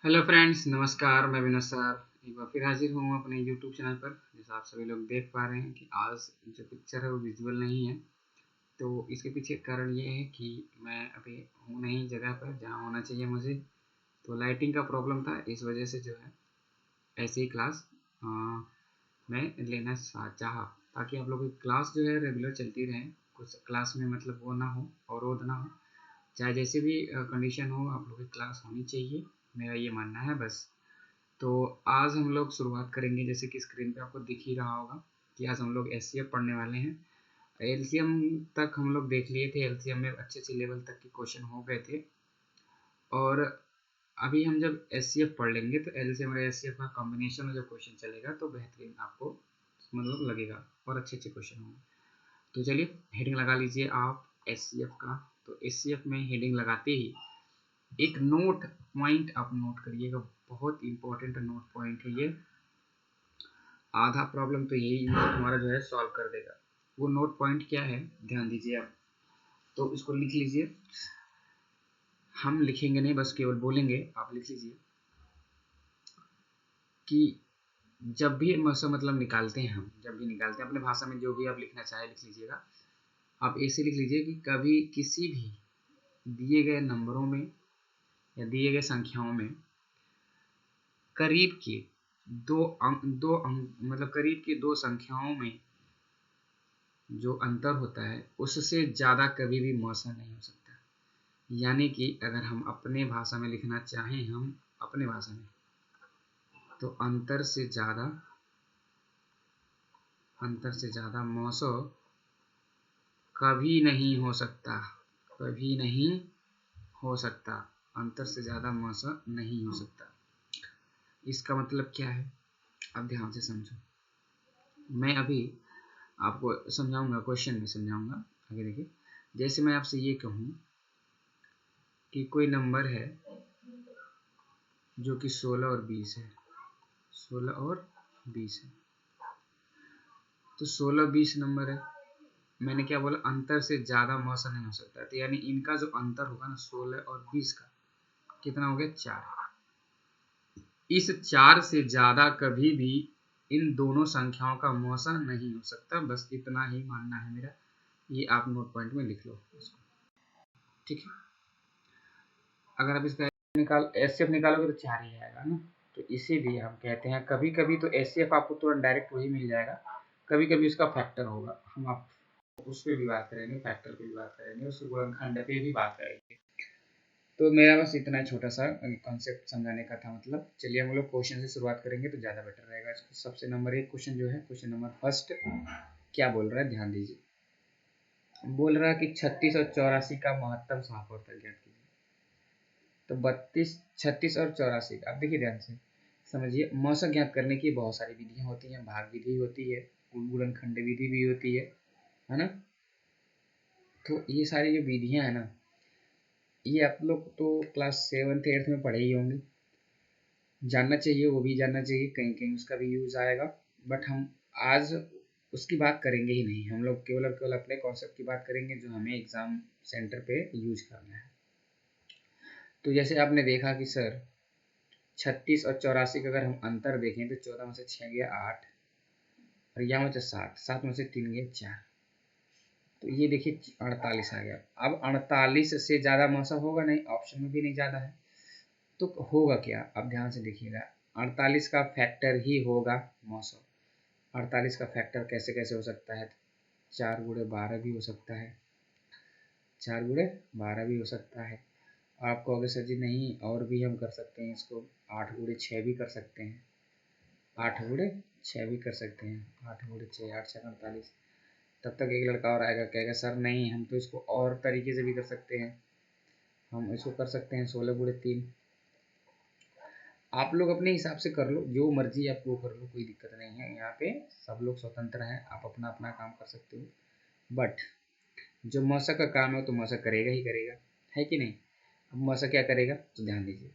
Hello friends, नमस्कार। मैं Vinod sir एक बार फिर हाजिर हूँ अपने यूट्यूब चैनल पर। जैसा आप सभी लोग देख पा रहे हैं कि आज जो पिक्चर है वो विजुअल नहीं है। तो इसके पीछे कारण ये है कि मैं अभी हूँ नहीं जगह पर जहाँ होना चाहिए मुझे। तो लाइटिंग का प्रॉब्लम था, इस वजह से जो है ऐसी ही क्लास मैं लेना चाहा, ताकि आप लोगों की क्लास जो है रेगुलर चलती रहे। कुछ क्लास में मतलब वो ना हो, अवरोध ना हो। चाहे जैसे भी कंडीशन हो, आप लोगों की क्लास होनी चाहिए, मेरा ये मानना है बस। तो आज हम लोग शुरुआत करेंगे, जैसे कि स्क्रीन पे आपको दिख ही रहा होगा कि आज हम लोग एचसीएफ पढ़ने वाले हैं। एलसीएम तक हम लोग देख लिए थे, एलसीएम में अच्छे अच्छे लेवल तक के क्वेश्चन हो गए थे। और अभी हम जब एचसीएफ पढ़ लेंगे तो एलसीएम और एचसीएफ का कॉम्बिनेशन में जो क्वेश्चन चलेगा तो बेहतरीन आपको मतलब लगेगा और अच्छे अच्छे क्वेश्चन होंगे। तो चलिए हेडिंग लगा लीजिए आप एचसीएफ का। तो एचसीएफ में हेडिंग लगाते ही एक नोट पॉइंट आप नोट करिएगा, बहुत इंपॉर्टेंट नोट पॉइंट है ये। आधा प्रॉब्लम तो यही नोट हमारा जो है सॉल्व कर देगा। वो नोट पॉइंट क्या है, ध्यान दीजिए आप। तो इसको लिख लीजिए। हम लिखेंगे नहीं, बस केवल बोलेंगे, आप लिख लीजिए कि जब भी मतलब निकालते हैं, हम जब भी निकालते हैं अपने भाषा में जो भी आप लिखना चाहे लिख लीजिएगा। आप ऐसे लिख लीजिए कि कभी किसी भी दिए गए नंबरों में या दिए गए संख्याओं में करीब के मतलब करीब के दो संख्याओं में जो अंतर होता है उससे ज़्यादा कभी भी मौसा नहीं हो सकता। यानी कि अगर हम अपने भाषा में लिखना चाहें, हम अपने भाषा में, तो अंतर से ज़्यादा मौसो कभी नहीं हो सकता। कभी नहीं हो सकता, अंतर से ज़्यादा मौसो नहीं हो सकता। इसका मतलब क्या है, अब ध्यान से समझो। मैं अभी आपको समझाऊंगा, क्वेश्चन में समझाऊंगा। आगे देखिए, जैसे मैं आपसे ये कहूँ कि कोई नंबर है जो कि 16 और 20 है, 16 और 20 है। तो 16-20 नंबर है, मैंने क्या बोला, अंतर से ज़्यादा मौसा नहीं हो सकता। तो यानी इनका जो अंतर होगा ना 16 और 20 का, कितना हो गया, 4। इस 4 से ज़्यादा कभी भी इन दोनों संख्याओं का मौसा नहीं हो सकता। बस इतना ही मानना है मेरा। ये आप नोट पॉइंट में लिख लो इसको, ठीक है। अगर आप इसका एचसीएफ निकालोगे तो 4 ही आएगा ना। तो इसे भी हम कहते हैं, कभी कभी तो एचसीएफ आपको तुरंत डायरेक्ट वही मिल जाएगा, कभी कभी उसका फैक्टर होगा। हम आप उस पर भी बात करेंगे, फैक्टर पे भी बात करेंगे, उसके गुणनखंड पे भी बात करेंगे। तो मेरा बस इतना छोटा सा कॉन्सेप्ट समझाने का था। मतलब चलिए हम लोग क्वेश्चन से शुरुआत करेंगे तो ज़्यादा बेटर रहेगा। सबसे नंबर 1 क्वेश्चन जो है, क्वेश्चन नंबर फर्स्ट क्या बोल रहा है, ध्यान दीजिए। बोल रहा है कि 36 और 84 का महत्तम समापवर्तक ज्ञात कीजिए। तो 32, 36 और 84, आप देखिए ध्यान से समझिए। मौसक ज्ञात करने की बहुत सारी विधियां होती हैं, भाग विधि होती है, गुणनखंड विधि भी होती है ना। तो ये सारी जो विधियां हैं ना, ये आप लोग तो क्लास 7th 8th में पढ़े ही होंगे, जानना चाहिए, वो भी जानना चाहिए, कहीं कहीं उसका भी यूज आएगा। बट हम आज उसकी बात करेंगे ही नहीं, हम लोग केवल और केवल अपने कॉन्सेप्ट की बात करेंगे जो हमें एग्जाम सेंटर पे यूज करना है। तो जैसे आपने देखा कि सर 36 और 84 का अगर हम अंतर देखें तो 14 में से 6 गया 8, और यहाँ में 7, 7 में से 3 गया 4। तो ये देखिए 48 आ गया। अब 48 से ज़्यादा मौसा होगा नहीं, ऑप्शन में भी नहीं ज़्यादा है, तो होगा क्या, अब ध्यान से देखिएगा। 48 का फैक्टर ही होगा मौसा। 48 का फैक्टर कैसे कैसे हो सकता है, 4 गुणे 12 भी हो सकता है, 4 गुणे 12 भी हो सकता है। आप कहोगे सर जी नहीं, और भी हम कर सकते हैं इसको, 8 गुणे 6 भी कर सकते हैं, 8 गुणे 6 भी कर सकते हैं, 8 गुणे 6, 8 6 48। तब तक एक लड़का और आएगा, कहेगा सर नहीं, हम तो इसको और तरीके से भी कर सकते हैं, हम इसको कर सकते हैं 16 गुणे 3। आप लोग अपने हिसाब से कर लो, जो मर्जी आप वो कर लो, कोई दिक्कत नहीं है। यहाँ पे सब लोग स्वतंत्र हैं, आप अपना अपना काम कर सकते हो। बट जो मौसा का काम है तो मौसा करेगा ही करेगा, है कि नहीं। अब मौसा क्या करेगा, तो ध्यान दीजिए।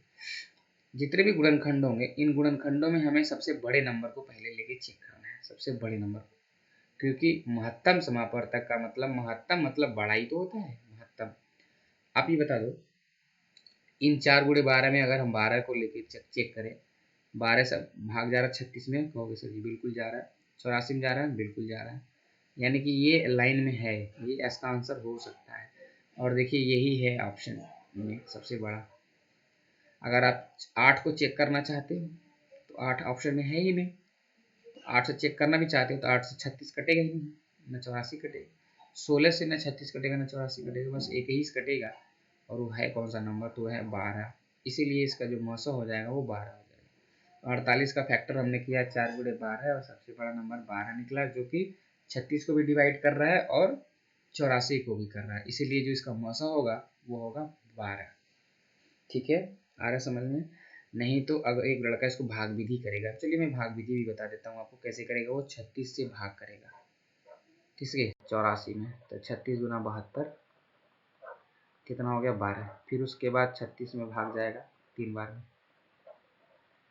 जितने भी गुणनखंड होंगे, इन गुणनखंडों में हमें सबसे बड़े नंबर को पहले लेके चेक करना है, सबसे बड़े नंबर। क्योंकि महत्तम समापवर्तक का मतलब, महत्तम मतलब बड़ा ही तो होता है महत्तम। आप ये बता दो इन 4 × 12 में अगर हम 12 को लेके चेक करें, 12 से भाग जा रहा है 36 में, कहोगे सर जी बिल्कुल जा रहा है। 84 में जा रहा है, बिल्कुल जा रहा है। यानी कि ये लाइन में है, ये इसका आंसर हो सकता है। और देखिए यही है ऑप्शन में सबसे बड़ा। अगर आप 8 को चेक करना चाहते हो तो 8 ऑप्शन में है ही नहीं। 8 से चेक करना भी चाहते हो तो 8 से 36 कटेगा ही नहीं, न 84 कटेगा। 16 से न 36 कटेगा, न 84 कटेगा, बस एक ही कटेगा। और वो है कौन सा नंबर? तो है 12। इसीलिए इसका जो मौसा हो जाएगा वो 12 हो जाएगा। 48 का फैक्टर हमने किया 4 × 12 और सबसे बड़ा नंबर 12 निकला, जो कि 36 को भी डिवाइड कर रहा है और 84 को भी कर रहा है। इसीलिए जो इसका मौसा होगा वो होगा 12। ठीक है, आ रहा समझ में? नहीं तो अगर एक लड़का इसको भाग विधि करेगा, चलिए मैं भाग विधि भी बता देता हूँ आपको कैसे करेगा। वो 36 से भाग करेगा, किसके? 84 में। तो 36 × 72 कितना हो गया? 12। फिर उसके बाद 36 में भाग जाएगा 3 बार में।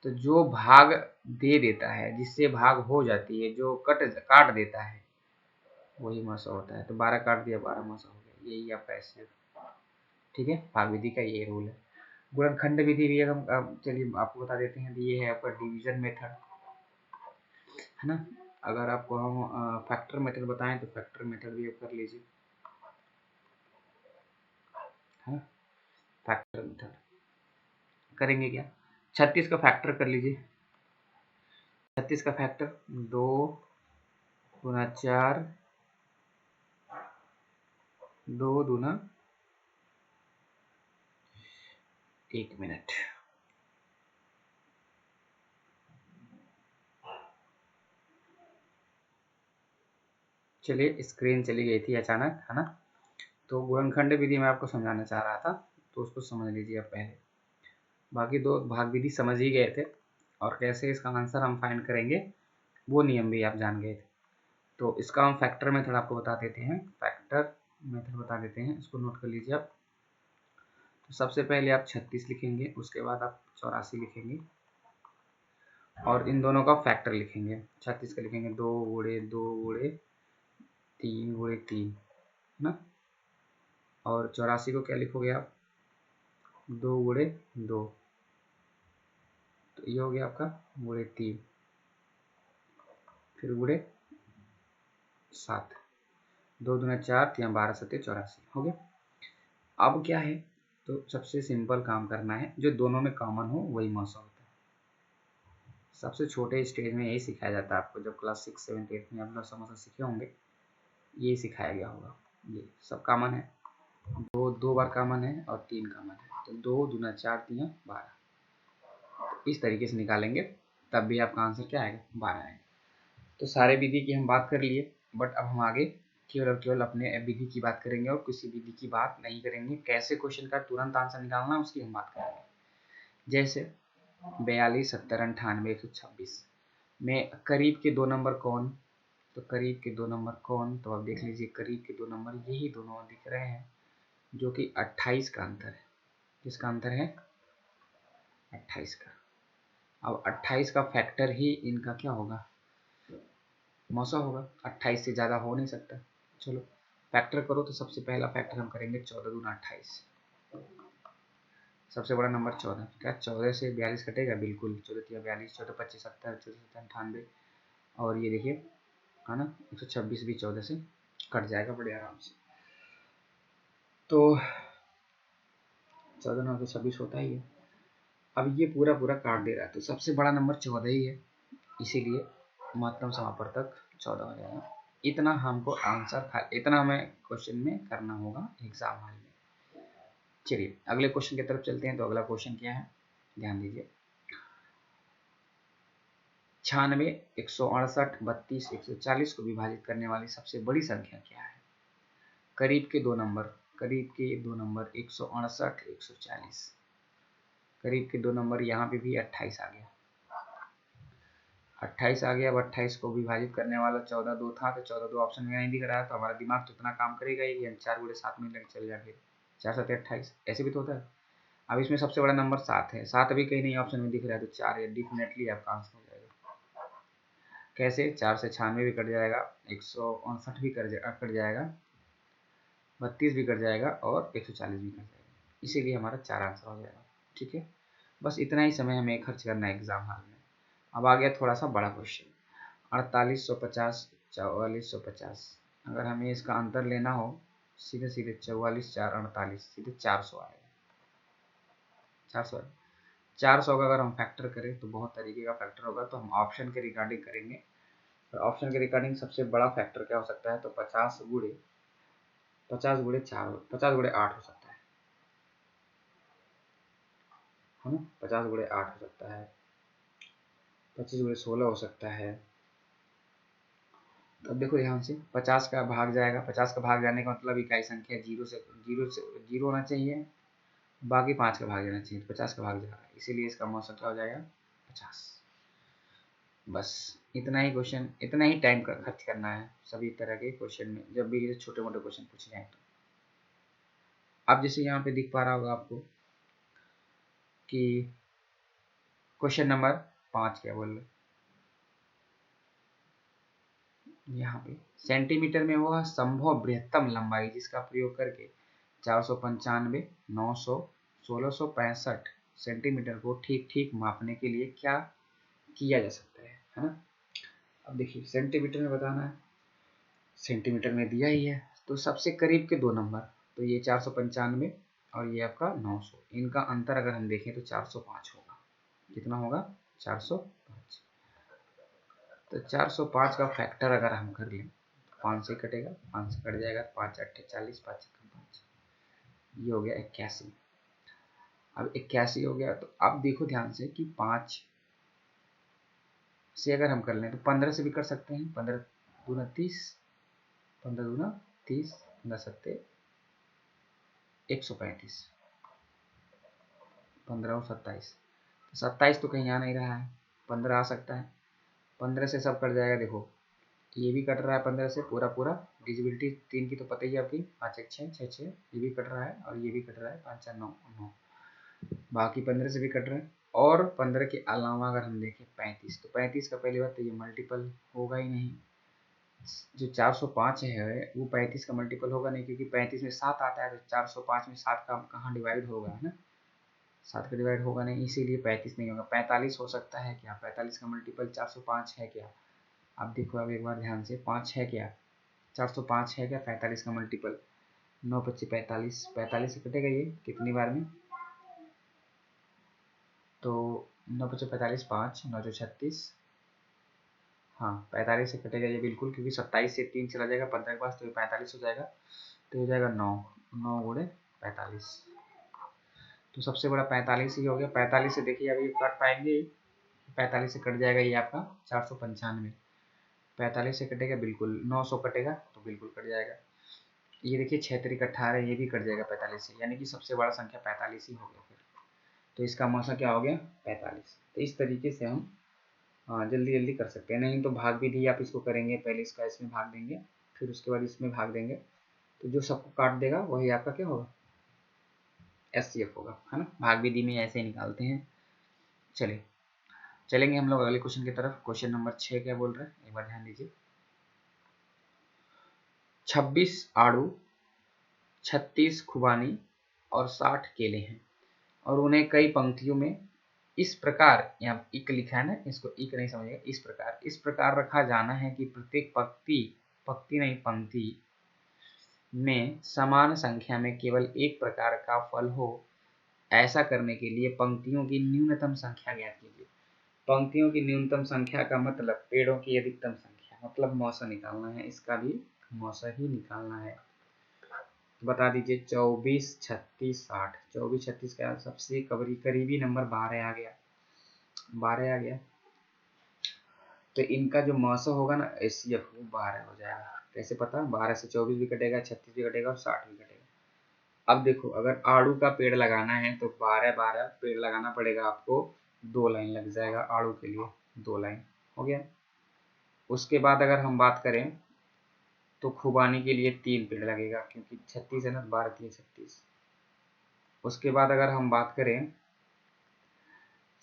तो जो भाग दे देता है, जिससे भाग हो जाती है, जो काट देता है, वही मौसा होता है। तो 12 काट दिया, 12 मौसा हो गया। यही आपका ऐसे। ठीक है, भाग विधि का ये रूल है। गुणनखंड विधि भी हम चलिए आपको बता देते हैं। ये है आपका डिवीजन मेथड, है ना। अगर आपको हम फैक्टर मेथड बताएं तो फैक्टर मेथड भी आप कर लीजिए, है। फैक्टर मेथड करेंगे क्या? 36 का फैक्टर कर लीजिए। 36 का फैक्टर 2 × 4, 2 दूना 1 मिनट। चलिए स्क्रीन चली गई थी अचानक, है ना। तो गुणनखंड विधि मैं आपको समझाना चाह रहा था, तो उसको समझ लीजिए आप पहले। बाकी दो भाग विधि समझ ही गए थे, और कैसे इसका आंसर हम फाइंड करेंगे वो नियम भी आप जान गए थे। तो इसका हम फैक्टर मेथड आपको बता देते हैं। फैक्टर मेथड बता देते हैं, इसको नोट कर लीजिए आप। तो सबसे पहले आप 36 लिखेंगे, उसके बाद आप 84 लिखेंगे और इन दोनों का फैक्टर लिखेंगे। 36 का लिखेंगे 2 × 2 × 3 × 3, है ना। और 84 को क्या लिखोगे आप? 2 × 2, तो ये हो गया आपका × 3, फिर × 7, 2 दूना 4, 3 12 7 84 हो गया। अब क्या है, तो सबसे सिंपल काम करना है, जो दोनों में कॉमन हो वही मौसा होता है। सबसे छोटे स्टेज में यही सिखाया जाता है आपको, जब क्लास 6 7 8 में आप लोग समोसा सीखे होंगे, ये सिखाया गया होगा। ये सब कॉमन है, दो बार कॉमन है और 3 कॉमन है। तो 2 दूना 4 3 12, इस तरीके से निकालेंगे, तब भी आपका आंसर क्या आएगा? 12 आएगा। तो सारे विधि की हम बात कर लिए, बट अब हम आगे केवल और केवल अपने विधि की बात करेंगे और किसी विधि की बात नहीं करेंगे। कैसे क्वेश्चन का तुरंत आंसर निकालना उसकी हम बात करेंगे। जैसे 42 70 98 126 में करीब के 2 नंबर कौन? तो करीब के 2 नंबर कौन? तो आप देख लीजिए, करीब के 2 नंबर यही दोनों दिख रहे हैं, जो कि 28 का अंतर है। किसका अंतर है? 28 का। अब 28 का फैक्टर ही इनका क्या होगा? मौसा होगा। 28 से ज़्यादा हो नहीं सकता। चलो फैक्टर करो, तो सबसे पहला फैक्टर हम करेंगे 14 दूना 28। सबसे बड़ा नंबर 14। क्या 14 से 42 कटेगा? बिल्कुल। 14 3 42, 14 25 70, 14 98, और ये देखिए, है ना, 126 भी 14 से कट जाएगा बड़े आराम से। तो 14 9 तो 26 होता ही है। अब ये पूरा पूरा काट दे रहा है, तो सबसे बड़ा नंबर 14 ही है, इसीलिए महत्तम समापवर्तक 14 हो जाएगा। इतना हमको आंसर, इतना हमें क्वेश्चन में करना होगा एग्जाम हॉल में। चलिए अगले क्वेश्चन की तरफ चलते हैं। तो अगला क्वेश्चन क्या है, ध्यान दीजिए। 96 168 32 140 को विभाजित करने वाली सबसे बड़ी संख्या क्या है? करीब के दो नंबर 168 140, करीब के दो नंबर, यहाँ पे भी 28 आ गया। 28 आ गया। अब 28 को विभाजित करने वाला 14 2 था, तो 14 2 ऑप्शन में नहीं दिख रहा है, तो हमारा दिमाग तो इतना काम करेगा ही, हम 4 × 7 में लग चल जाए, फिर 4 7 28, ऐसे भी तो होता है। अब इसमें सबसे बड़ा नंबर 7 है, 7 अभी कहीं नहीं ऑप्शन में दिख रहा है, तो 4 डेफिनेटली आपका आंसर हो जाएगा। कैसे? 4 से 96 भी कट जाएगा, 159 भी कट जाएगा, 32 भी कट जाएगा और 140 भी कट जाएगा। इसीलिए हमारा 4 आंसर हो जाएगा। ठीक है, बस इतना ही समय हमें खर्च करना है एग्जाम हॉल में। अब आ गया थोड़ा सा बड़ा क्वेश्चन, 4850 4450। अगर हमें इसका अंतर लेना हो, सीधे सीधे 44 4 48, सीधे 400 आएगा। 400 का अगर हम फैक्टर करें तो बहुत तरीके का फैक्टर होगा, तो हम ऑप्शन के रिगार्डिंग करेंगे। तो ऑप्शन के रिगार्डिंग सबसे बड़ा फैक्टर क्या हो सकता है, तो 50 गुणे 4, 50 गुणे 8 हो सकता है ना, 50 गुणे 8 हो सकता है, 25 गुणे 16 हो सकता है। तो अब देखो ध्यान से, 50 का भाग जाएगा, 50 का भाग जाने का मतलब इकाई संख्या जीरो होना चाहिए, बाकी 5 का भाग जाना चाहिए, तो 50 का भाग जाएगा, इसीलिए इसका मौसम क्या हो जाएगा 50। बस इतना ही क्वेश्चन, इतना ही टाइम का खर्च करना है सभी तरह के क्वेश्चन में, जब भी ये छोटे मोटे क्वेश्चन पूछे जाए। तो अब जैसे यहाँ पे दिख पा रहा होगा आपको कि क्वेश्चन नंबर 5 क्या बोल रहे, यहाँ पे सेंटीमीटर में वह संभव बृहत्तम लंबाई जिसका प्रयोग करके 495, 900, 1665 सेंटीमीटर को ठीक ठीक मापने के लिए क्या किया जा सकता है ना। अब देखिए सेंटीमीटर में बताना है, सेंटीमीटर में दिया ही है, तो सबसे करीब के दो नंबर, तो ये 495 और ये आपका 900, इनका अंतर अगर हम देखें तो 405 होगा। कितना होगा 405। तो 405 का फैक्टर अगर हम कर लें, 5 से कटेगा, 5 से कट जाएगा, 5 8 40, 5 5, ये हो गया 81। अब 81 हो गया, तो अब देखो ध्यान से कि 5 से अगर हम कर लें तो 15 से भी कर सकते हैं, 15 दूना 30, 15 दूना 30, 15 सत्ते 135, 15 और 27, तो 27 तो कहीं आ नहीं रहा है, 15 आ सकता है, 15 से सब कट जाएगा। देखो ये भी कट रहा है 15 से, पूरा पूरा डिजिबिलिटी 3 की तो पता ही है आपकी, 5 1 6 6 6, ये भी कट रहा है और ये भी कट रहा है, 5 4 9 9, बाकी 15 से भी कट रहा है। और 15 के अलावा अगर हम देखें 35, तो 35 का पहली बात तो ये मल्टीपल होगा ही नहीं, जो 405 है वो 35 का मल्टीपल होगा नहीं, क्योंकि 35 में 7 आता है, तो 405 में 7 का कहाँ डिवाइड होगा, है ना, 7 का डिवाइड होगा नहीं, इसीलिए 35 नहीं होगा। 45 हो सकता है क्या, 45 का मल्टीपल 405 है क्या। अब देखो, अब एक बार ध्यान से, 5 है क्या, 405 है क्या 45 का मल्टीपल, 9 25 45, 45 से कटेगा ये कितनी बार में, तो 9 25 45, 5 9 36, हाँ 45 से कटेगा ये बिल्कुल, क्योंकि 27 से 3 चला जाएगा 15 के पास, तो ये 45 हो जाएगा, तो हो जाएगा 9 9 गुणे 45, तो सबसे बड़ा 45 ही हो गया। 45 से देखिए अभी कट पाएंगे, 45 से कट जाएगा ये आपका 495, 45 से कटेगा बिल्कुल, 900 कटेगा तो बिल्कुल कट जाएगा, ये देखिए 6 3 18, ये भी कट जाएगा 45 से, यानी कि सबसे बड़ा संख्या 45 ही हो गया फिर, तो इसका मौसा क्या हो गया 45। तो इस तरीके से हम जल्दी जल्दी कर सकते हैं, नहीं तो भाग विधि आप इसको करेंगे, पहले इसका इसमें भाग देंगे, फिर उसके बाद इसमें भाग देंगे, तो जो सबको काट देगा वही आपका क्या होगा SCF होगा, है ना। भाग विधि में ऐसे ही निकालते हैं। चलिए चलेंगे हम लोग अगले क्वेश्चन की तरफ। क्वेश्चन नंबर 6 क्या बोल रहे हैं, एक बार ध्यान दीजिए। 26 आड़ू, 36 खुबानी और 60 केले हैं, और उन्हें कई पंक्तियों में इस प्रकार, यहाँ इक लिखा है ना, इसको इक नहीं समझिएगा, इस प्रकार रखा जाना है कि प्रत्येक पंक्ति नहीं पंक्ति में समान संख्या में केवल एक प्रकार का फल हो। ऐसा करने के लिए पंक्तियों की न्यूनतम संख्या ज्ञात कीजिए। पंक्तियों की न्यूनतम संख्या का मतलब पेड़ों की अधिकतम संख्या, मतलब मौसा निकालना है, इसका भी मौसा ही निकालना है। बता दीजिए 24 36 60, 24 36 का सबसे करीबी नंबर 12 आ गया, 12 आ गया, तो इनका जो मौसा होगा ना SCF वो 12 हो जाएगा। कैसे पता, 12 से 24 भी कटेगा, 36 भी कटेगा और 60 भी कटेगा। अब देखो अगर आड़ू का पेड़ लगाना है तो 12 12 पेड़ लगाना पड़ेगा आपको, 2 लाइन लग जाएगा आड़ू के लिए, 2 लाइन हो गया। उसके बाद अगर हम बात करें तो खुबानी के लिए 3 पेड़ लगेगा, क्योंकि 36 है ना, 12 3 36। उसके बाद अगर हम बात करें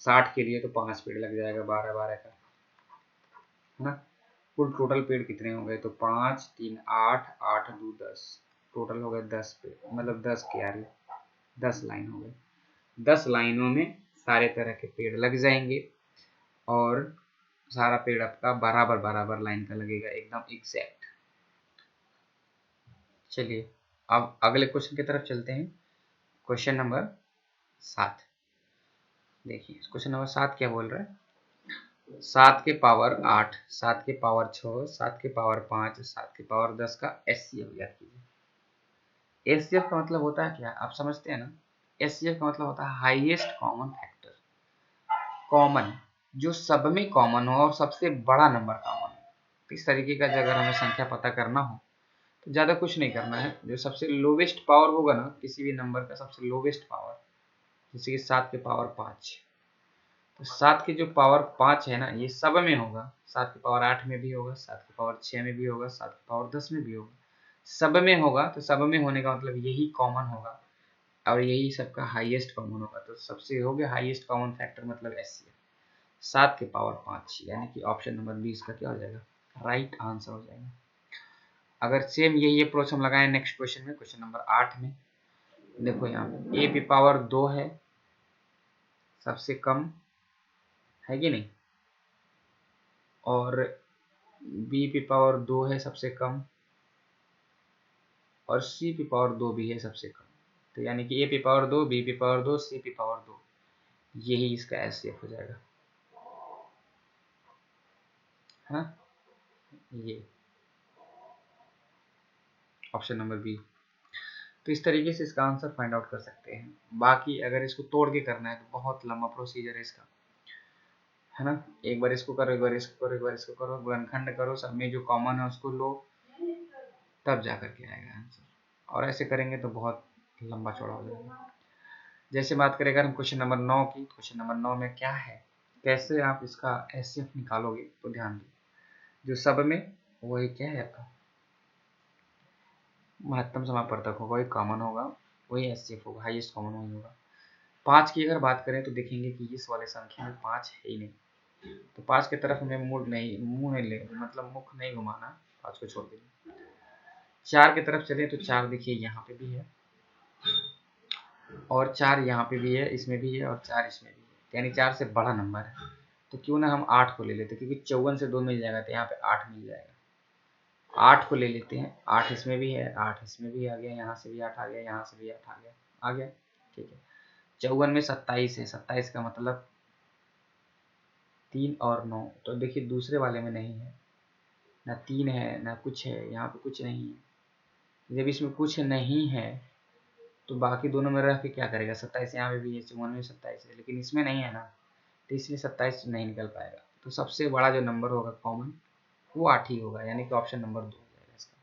60 के लिए तो 5 पेड़ लग जाएगा 12 12 का, है ना। कुल टोटल पेड़ कितने हो गए, तो 5 3 8 8 2 10, टोटल हो गए 10 पेड़, मतलब 10 क्यारी, 10 लाइन हो गए। 10 लाइनों में सारे तरह के पेड़ लग जाएंगे और सारा पेड़ आपका बराबर बराबर लाइन का लगेगा, एकदम एग्जैक्ट। चलिए अब अगले क्वेश्चन की तरफ चलते हैं। क्वेश्चन नंबर 7 देखिए, क्वेश्चन नंबर 7 क्या बोल रहा है? 7 के पावर 8, 7 के पावर 6, 7 के पावर 5, 7 के पावर 10 का एचसीएफ याद कीजिए। एचसीएफ का मतलब होता है क्या, आप समझते हैं ना? एचसीएफ का मतलब होता है हाईएस्ट कॉमन फैक्टर। कॉमन, जो सब में कॉमन हो और सबसे बड़ा नंबर कॉमन हो। तो इस तरीके का अगर हमें संख्या पता करना हो तो ज़्यादा कुछ नहीं करना है। जो सबसे लोवेस्ट पावर होगा ना किसी भी नंबर का, सबसे लोवेस्ट पावर, जैसे कि 7 के पावर 5, तो 7 की जो पावर 5 है ना, ये सब में होगा। 7 की पावर 8 में भी होगा, 7 की पावर 6 में भी होगा, 7 की पावर 10 में भी होगा। सब में होगा तो सब में होने का मतलब यही कॉमन होगा और यही सबका हाईएस्ट कॉमन होगा। तो सबसे हो गया हाईएस्ट कॉमन फैक्टर मतलब एचसीएफ 7 के पावर 5, यानी कि ऑप्शन नंबर 20 का क्या हो जाएगा? राइट आंसर हो जाएगा। अगर सेम यही अप्रोच हम लगाएं नेक्स्ट क्वेश्चन में, क्वेश्चन नंबर 8 में, देखो यहाँ पे ए की पावर 2 है सबसे कम, है कि नहीं, और बी की पावर 2 है सबसे कम, और सी की पावर 2 भी है सबसे कम। तो यानी कि ए की पावर 2, बी की पावर 2, सी की पावर 2, यही इसका एचसीएफ हो जाएगा, है ना? ये ऑप्शन नंबर बी। तो इस तरीके से इसका आंसर फाइंड आउट कर सकते हैं। बाकी अगर इसको तोड़ के करना है तो बहुत लंबा प्रोसीजर है इसका, है ना? एक बार इसको करो, एक बार इसको करो, एक बार इसको करो, गुणनखंड करो, सब में जो कॉमन है उसको लो, तब जा करके आएगा आंसर। और ऐसे करेंगे तो बहुत लंबा चौड़ा हो जाएगा। जैसे बात करें अगर हम क्वेश्चन नंबर 9 की, क्वेश्चन नंबर 9 में क्या है, कैसे आप इसका एचसीएफ निकालोगे, तो ध्यान दीजिए। जो सब में वही क्या है आपका महत्तम समापवर्तक होगा, वही कॉमन होगा, वही एचसीएफ होगा, हाईएस्ट कॉमन वही होगा। 5 की अगर बात करें तो देखेंगे कि इस वाले संख्या में 5 है ही नहीं, तो 5 की तरफ हमें मुंह नहीं ले, मतलब मुख नहीं घुमाना, 5 को छोड़ देंगे। 4 की तरफ चले तो 4 देखिए यहाँ पे भी है, और 4 यहाँ पे भी है, इसमें भी है, और 4 इसमें भी है, यानी 4 से बड़ा नंबर है। तो क्यों ना हम 8 को ले लेते, क्योंकि 54 से 2 मिल जाएगा तो यहाँ पे 8 मिल जाएगा। 8 को ले लेते हैं, 8 इसमें भी है, 8 इसमें भी आ गया, यहाँ से भी 8 आ गया, यहाँ से भी 8 आ गया, ठीक है। 54 में 27 है, 27 का मतलब 3 और 9, तो देखिए दूसरे वाले में नहीं है, ना 3 है ना कुछ है, यहाँ पे कुछ नहीं है। जब इसमें कुछ नहीं है तो बाकी दोनों में रह के क्या करेगा, 27 यहाँ पे भी है, 54 में 27 है, लेकिन इसमें नहीं है ना, तो इसलिए 27 नहीं निकल पाएगा। तो सबसे बड़ा जो नंबर होगा कॉमन वो 8 ही होगा, यानी कि ऑप्शन नंबर 2 हो जाएगा इसका।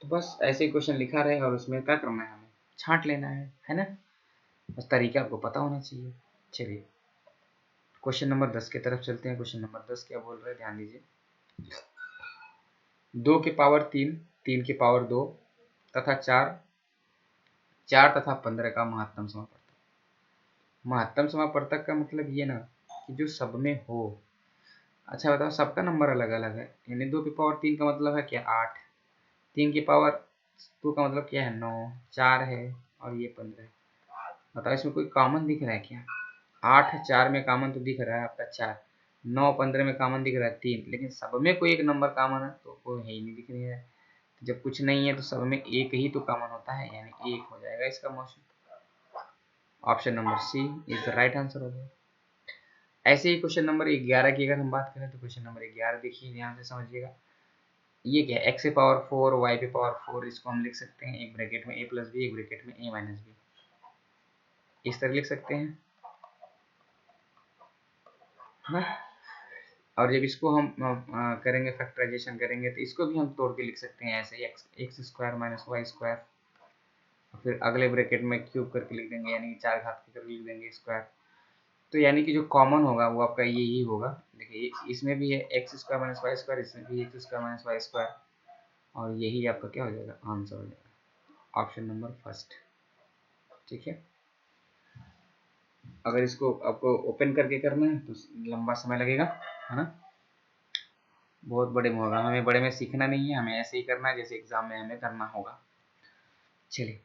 तो बस ऐसे ही क्वेश्चन लिखा रहे और उसमें क्या करना है, हमें छांट लेना है ना? बस तरीका आपको पता होना चाहिए। चलिए क्वेश्चन नंबर 10 की तरफ चलते हैं। क्वेश्चन नंबर 10 क्या बोल रहे हैं, ध्यान दीजिए। 2 की पावर 3, 3 की पावर 2 तथा 4, 4 तथा 15 का महत्तम समापवर्तक। महत्तम समापवर्तक का मतलब ये ना कि जो सब में हो। अच्छा बताओ, सबका नंबर अलग अलग है, यानी 2 की पावर 3 का मतलब है क्या, 8, 3 की पावर 2 का मतलब क्या है, 9, 4 है, और ये 15। बताओ इसमें कोई कॉमन दिख रहा है क्या? 8 4 में कॉमन तो दिख रहा है आपका 4, 9 15 में कॉमन दिख रहा है 3, लेकिन सब में कोई एक नंबर कॉमन है तो कोई है ही नहीं, दिख रहा है। तो जब कुछ नहीं है तो सब में एक ही तो कॉमन होता है, यानी 1 हो जाएगा इसका मोशन। Option number C is the right answer हो गया। ऐसे ही क्वेश्चन नंबर 11 की अगर हम बात करें तो क्वेश्चन नंबर 11 देखिए, ध्यान से समझिएगा। ये क्या है, एक्स की पावर 4, वाई की पावर 4, इसको हम लिख सकते हैं एक ब्रैकेट में a प्लस बी, एक ब्रैकेट में a माइनस बी, इस तरह लिख सकते हैं ना। और जब इसको हम करेंगे फैक्टराइजेशन करेंगे तो इसको भी हम तोड़ के लिख सकते हैं ऐसे, x square minus y square, फिर अगले ब्रैकेट में क्यूब करके लिख देंगे, यानी कि 4 घात के करके लिख देंगे स्क्वायर। तो यानी कि जो कॉमन होगा वो आपका यही होगा। देखिए इसमें भी है x square minus y square, इसमें भी x square minus y square, और यही आपका क्या हो जाएगा, आंसर हो जाएगा, ऑप्शन नंबर फर्स्ट। ठीक है, अगर इसको आपको ओपन करके करना है तो लंबा समय लगेगा, है ना, बहुत बड़े में होगा। हमें बड़े में सीखना नहीं है, हमें ऐसे ही करना है जैसे एग्जाम में हमें करना होगा। चलिए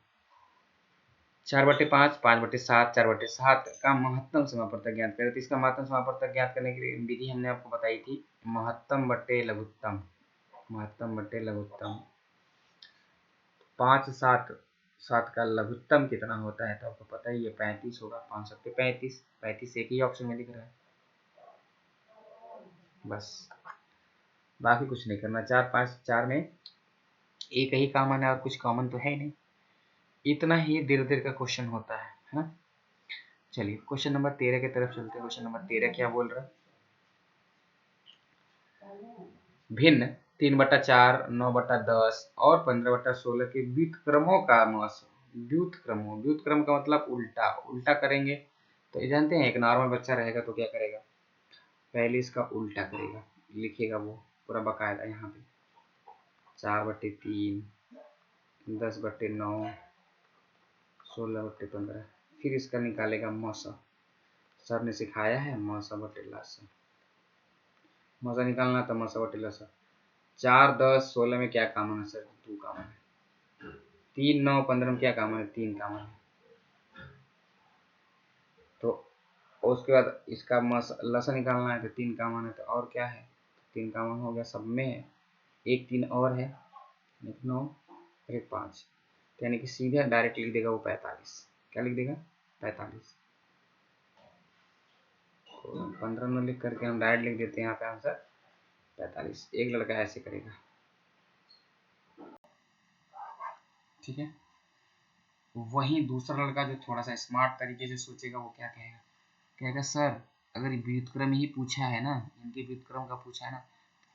4/5, 5/7, 4/7 का महत्तम समापवर्तक ज्ञात करें। तो इसका महत्तम समापवर्तक ज्ञात करने की विधि हमने आपको बताई थी, महत्तम बटे लघुत्तम, महत्तम बटे लघुत्तम। 5, 7, 7 का लघुत्तम कितना होता है तो आपको पता ही है 35 होगा। 5 सत्ते 35, 35 एक ही ऑप्शन में दिख रहा है, बस बाकी कुछ नहीं करना। 4, 5, 4 में एक ही कॉमन है और कुछ कॉमन तो है नहीं। इतना ही धीरे धीरे का क्वेश्चन होता है ना। चलिए क्वेश्चन नंबर 13 की तरफ चलते हैं। क्वेश्चन नंबर 13 क्या बोल रहा है, भिन्न 3/4, 9/10 और 15/16 के व्युत्क्रमों का मौस। व्युत्क्रमों, व्युत्क्रम का मतलब उल्टा, उल्टा करेंगे तो ये जानते हैं एक नॉर्मल बच्चा रहेगा तो क्या करेगा, पहले इसका उल्टा करेगा, लिखेगा वो पूरा बकायदा यहाँ पे 4/3, 10/9, 16/15, फिर इसका निकालेगा मौसा। सर ने सिखाया है मौसा बटे लसा, मौसा निकालना तो मौसा बटे लसा। 4, 10, 16 में क्या कॉमन है सर, 2 कॉमन है। 3, 9, 15 में क्या कॉमन है, 3 कॉमन है। तो उसके बाद इसका लसा निकालना है तो 3 कॉमन है, तो और क्या है, 3 कॉमन हो गया सब में, एक 3 और है, एक 9 और एक 5, यानी कि सीधे डायरेक्ट लिख देगा वो 45। क्या लिख देगा, 45। 15 न लिख करके हम डायरेक्ट लिख देते हैं यहाँ पे आंसर 45। एक लड़का ऐसे करेगा, ठीक है। वहीं दूसरा लड़का जो थोड़ा सा स्मार्ट तरीके से सोचेगा वो क्या कहेगा, कहेगा सर अगर व्युत्क्रम ही पूछा है ना, इनके व्युत्क्रम का पूछा है ना,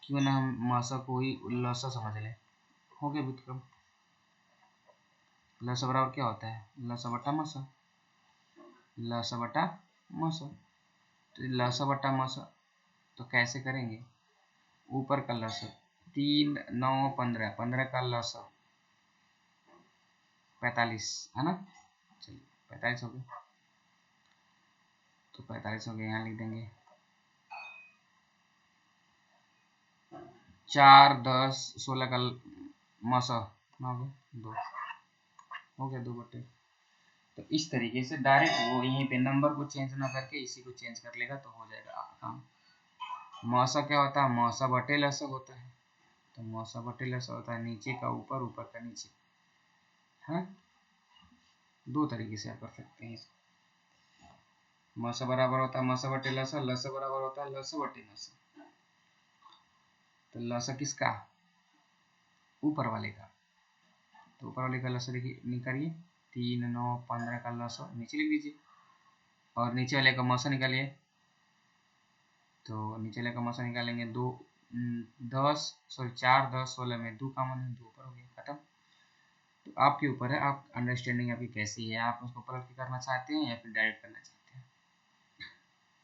क्यों ना हम मासा को ही लसा समझ लें। हो गया व्युत्क्रम, लसा बराबर क्या होता है, लसा बटा मसा, लसा बटा मसा। तो लसा बटा मसा तो कैसे करेंगे, ऊपर का लसा 3, 9, 15, 15 का लसा 45 है ना। चलिए 45 हो गया, तो 45 हो गया, यहाँ लिख देंगे 4, 10, 16 का मसा हो गया 2, हो गया 2/। तो इस तरीके से डायरेक्ट वो यहीं पे नंबर को चेंज ना करके इसी को चेंज कर लेगा तो हो जाएगा काम। मौसा क्या होता है, मौसा बटे लसा होता है, तो मौसा बटे लसा होता है नीचे का ऊपर, ऊपर का नीचे, हाँ 2 तरीके से आप कर सकते हैं इसको। मौसा बराबर होता है मौसा बटे लसा, लसा बराबर होता है लसा बटे मौसा। तो लसा किसका, ऊपर वाले का, तो ऊपर वाले का लसा देखिए निकालिए, 3, 9, 15 का लसा नीचे लिख दीजिए और नीचे वाले का मौसा निकालिए। तो नीचे वाले का मौसा निकालेंगे 2, 10 सॉरी 4, 10, 16 में 2 कॉमन है, 2 ऊपर हो गया, खत्म। तो आपके ऊपर है, आप अंडरस्टैंडिंग आपकी कैसी है, आप उसको पलट के करना चाहते हैं या फिर डायरेक्ट करना चाहते हैं।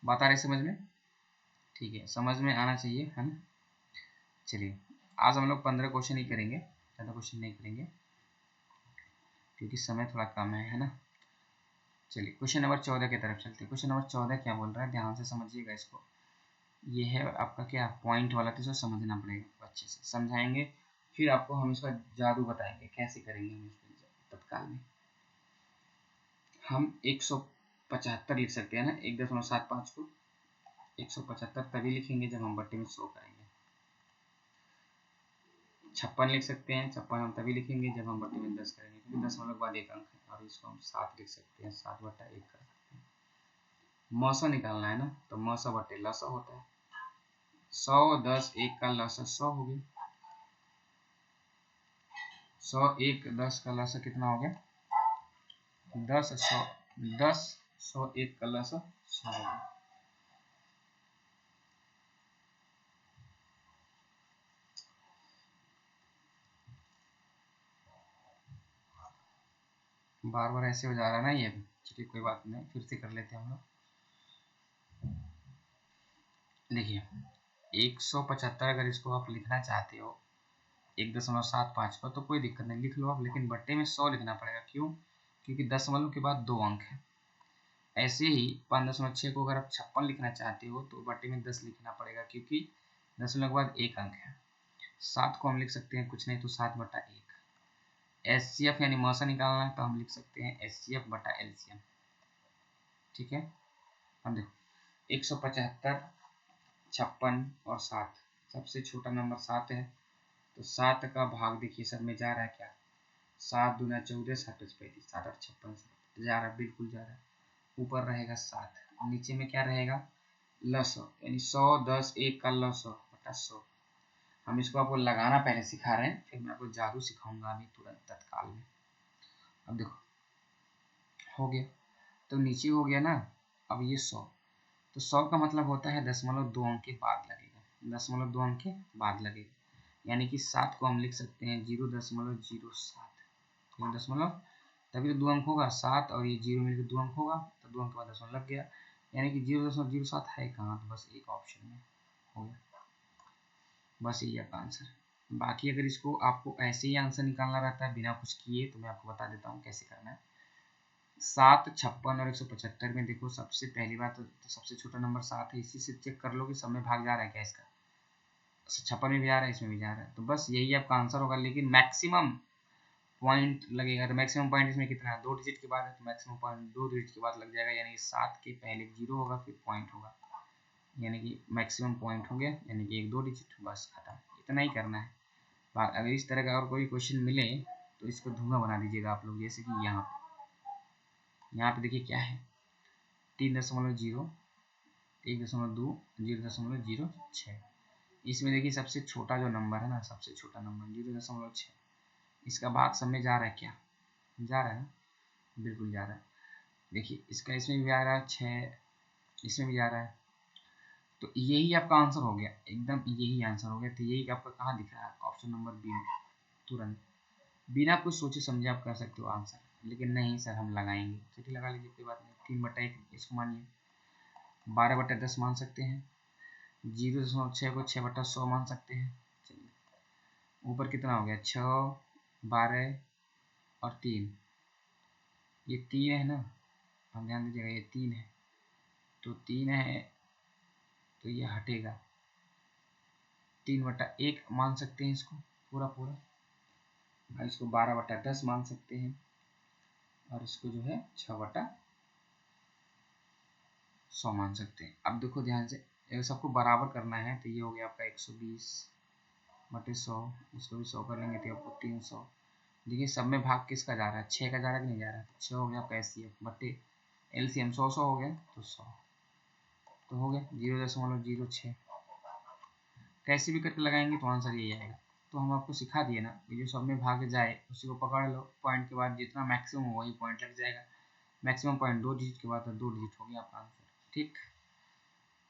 बात आ रही समझ में, ठीक है, समझ में आना चाहिए है ना। चलिए आज हम लोग 15 क्वेश्चन ही करेंगे, ज़्यादा क्वेश्चन नहीं करेंगे क्योंकि समय थोड़ा कम है ना। चलिए क्वेश्चन नंबर 14 की तरफ चलते हैं। क्वेश्चन नंबर 14 क्या बोल रहा है, ध्यान से समझिएगा इसको। ये है आपका क्या पॉइंट वाला, तो समझना पड़ेगा, अच्छे से समझाएंगे फिर आपको हम इसका जादू बताएंगे कैसे करेंगे हम इसको तत्काल में। हम 175 लिख सकते हैं ना, 1.75 को 175 तभी लिखेंगे जब हम बट्टे में 100 करेंगे। 56 लिख सकते हैं, 56 हम तभी लिखेंगे जब हम बट्टे में 10 करेंगे, क्योंकि 10 के बाद एक अंक है, और इसको हम 7 लिख सकते हैं, 7/1 कर सकते हैं। मौसा निकालना है ना, तो मौसा बटे लसा होता है 100, 10, 1 का लसा 100 हो गया, 100, 1, 10 का लसा कितना हो गया 10, 100, 10, 100, 1 का लसा 100 हो गया। बार बार ऐसे हो जा रहा है ना ये, चलिए कोई बात नहीं, फिर से कर लेते हैं हम लोग। देखिए 175 अगर इसको आप लिखना चाहते हो 1.75 को तो कोई दिक्कत नहीं, लिख लो आप, लेकिन बट्टे में 100 लिखना पड़ेगा। क्यों, क्योंकि दशमलव के बाद 2 अंक है। ऐसे ही 5.6 को अगर आप 56 लिखना चाहते हो तो बट्टे में 10 लिखना पड़ेगा, क्योंकि दशमलव के बाद 1 अंक है। 7 को हम लिख सकते हैं कुछ नहीं तो 7/1, HCF यानी मौसा निकालना है तो हम लिख सकते हैं HCF बटा LCM। ठीक है, अब देखो 175, 56 और 7, सबसे छोटा नंबर 7 है, तो 7 का भाग देखिए सब में जा रहा है क्या, 7 दूना 14, 7 35, 7 8 56 जा रहा है, बिल्कुल जा रहा है। ऊपर रहेगा 7, नीचे में क्या रहेगा लसो, यानी 100 10 1 का लसो बटा 100। हम इसको आपको लगाना पहले सिखा रहे हैं, फिर मैं आपको जादू सिखाऊंगा अभी तुरंत तत्काल में। अब देखो हो गया, तो नीचे हो गया ना। अब ये 100, तो 100 का मतलब होता है 0.2 अंक के बाद लगेगा, 0.2 अंक के बाद लगेगा, यानी कि 7 को हम लिख सकते हैं 0.07, दशमलव, तभी तो 2 अंक होगा 7 और ये 0 मिलकर 2 अंक होगा, तो 2 अंक के बाद दशमलव लग गया, यानी कि 0.07 है कहाँ, तो बस एक ऑप्शन में हो गया, बस यही आपका आंसर। बाकी अगर इसको आपको ऐसे ही आंसर निकालना रहता है बिना कुछ किए, तो मैं आपको बता देता हूँ कैसे करना है। 7, 56 और 175 में देखो, सबसे पहली बात तो सबसे छोटा नंबर 7 है, इसी से चेक कर लो कि सब में भाग जा रहा है क्या इसका, 56 में भी जा रहा है, इसमें भी जा रहा है, तो बस यही आपका आंसर होगा। लेकिन मैक्सिमम पॉइंट लगेगा, तो मैक्सिमम पॉइंट इसमें कितना है, 2 डिजिट के बाद है, तो मैक्सिमम पॉइंट 2 डिजिट के बाद लग जाएगा, यानी 7 के पहले 0 होगा फिर पॉइंट होगा, यानी कि मैक्सिमम पॉइंट हो गया, यानी कि 1 2 डिजिट, बस खत्म, इतना ही करना है। अगर इस तरह का और कोई क्वेश्चन मिले तो इसको धुआं बना दीजिएगा आप लोग, जैसे कि यहाँ पे देखिए क्या है 3.0 1.2 0.06, इसमें देखिए सबसे छोटा जो नंबर है ना, सबसे छोटा नंबर 0.6, इसका भाग सब में जा रहा है क्या, जा रहा है ना, बिल्कुल जा रहा है। देखिए इसका इसमें भी जा रहा है 6, इसमें भी जा रहा है, तो यही आपका आंसर हो गया, एकदम यही आंसर हो गया। तो यही आपका कहाँ दिख रहा है, ऑप्शन नंबर बी में, तुरंत बिना कुछ सोचे समझे आप कर सकते हो आंसर, लेकिन नहीं सर हम लगाएंगे, चलिए लगा लीजिए, कोई बात नहीं, 3/1 इसको मानिए, 12/10 मान सकते हैं, 0.6 को 6/100 मान सकते हैं। चलिए ऊपर कितना हो गया 6 12 और 3, ये 3 है ना, हम ध्यान दीजिएगा ये 3 है, तो 3 है तो ये हटेगा, 3/1 मान सकते हैं इसको पूरा पूरा, और इसको 12/10 मान सकते हैं, और इसको जो है 6/100 मान सकते हैं। अब देखो ध्यान से, ये सबको बराबर करना है, तो ये हो गया आपका 120/100, इसको भी 100 कर लेंगे तो आपको 300। देखिए सब में भाग किसका जा रहा है, 6 का जा रहा है कि नहीं जा रहा है, 6 हो गया आपका HCF बटे LCM, 100 हो गया तो 100, तो हो गया 0.06, कैसे भी करके लगाएंगे तो आंसर यही आएगा। तो हम आपको सिखा दिए ना कि जो सब में भाग जाए उसी को पकड़ लो, पॉइंट के बाद जितना मैक्सिमम हो वही पॉइंट लग जाएगा, मैक्सिमम पॉइंट 2 डिजिट के बाद 2 डिजिट हो गया आपका आंसर। ठीक,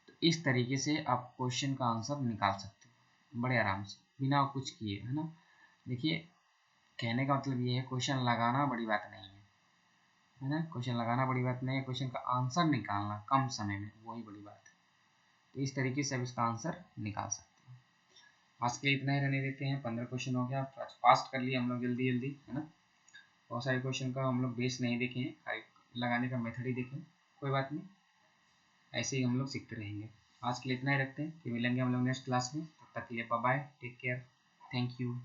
तो इस तरीके से आप क्वेश्चन का आंसर निकाल सकते हो बड़े आराम से बिना कुछ किए, है ना। देखिए कहने का मतलब ये है, क्वेश्चन लगाना बड़ी बात नहीं है ना, क्वेश्चन लगाना बड़ी बात नहीं है, क्वेश्चन का आंसर निकालना कम समय में वही बड़ी बात है। तो इस तरीके से आप इसका आंसर निकाल सकते हैं। आज के लिए इतना ही रहने देते हैं, 15 क्वेश्चन हो गया, फास्ट कर लिए हम लोग जल्दी जल्दी, है ना। बहुत सारे क्वेश्चन का हम लोग बेस नहीं देखे हैं, खाली लगाने का मेथड ही देखें, कोई बात नहीं, ऐसे ही हम लोग सीखते रहेंगे। आज के लिए इतना ही रखते हैं, फिर मिलेंगे हम लोग नेक्स्ट क्लास में, तब तक के लिए bye bye, take care, thank you.